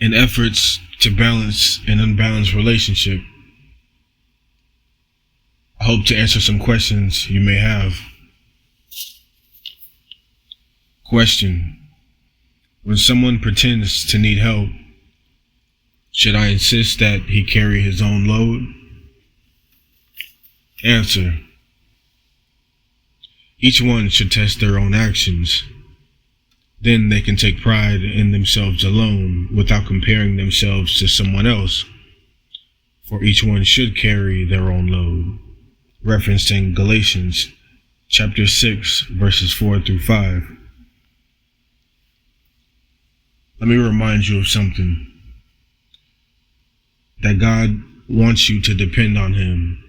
In efforts to balance an unbalanced relationship, I hope to answer some questions you may have. Question: when someone pretends to need help, should I insist that he carry his own load? Answer: each one should test their own actions. Then they can take pride in themselves alone without comparing themselves to someone else, for each one should carry their own load. Referencing Galatians chapter 6, verses 4 through 5. Let me remind you of something. That God wants you to depend on Him,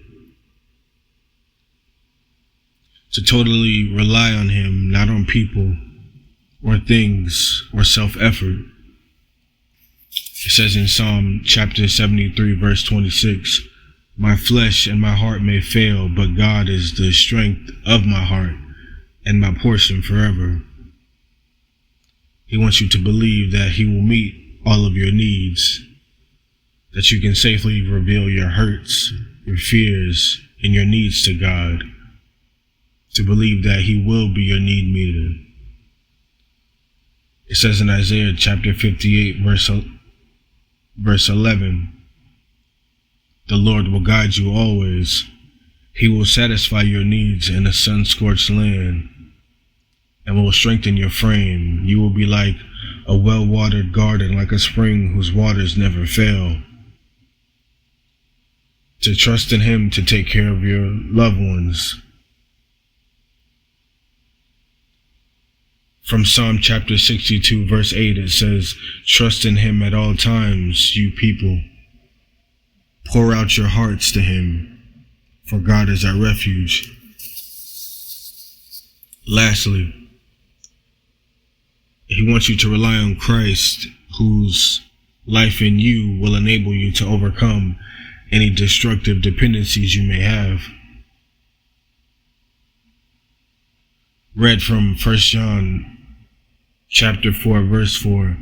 to totally rely on Him, not on people or things or self-effort. It says in Psalm chapter 73, verse 26, "My flesh and my heart may fail, but God is the strength of my heart and my portion forever." He wants you to believe that He will meet all of your needs, that you can safely reveal your hurts, your fears, and your needs to God, to believe that He will be your need meter. It says in Isaiah chapter 58, verse 11, "The Lord will guide you always. He will satisfy your needs in a sun-scorched land and will strengthen your frame. You will be like a well-watered garden, like a spring whose waters never fail." To trust in Him to take care of your loved ones. From Psalm chapter 62, verse 8, it says, "Trust in Him at all times, you people. Pour out your hearts to Him, for God is our refuge." Lastly, He wants you to rely on Christ, whose life in you will enable you to overcome any destructive dependencies you may have. Read from 1 John chapter 4, verse 4,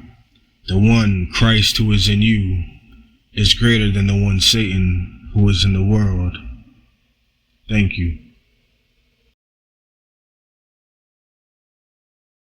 "The one, Christ, who is in you is greater than the one, Satan, who is in the world." Thank you.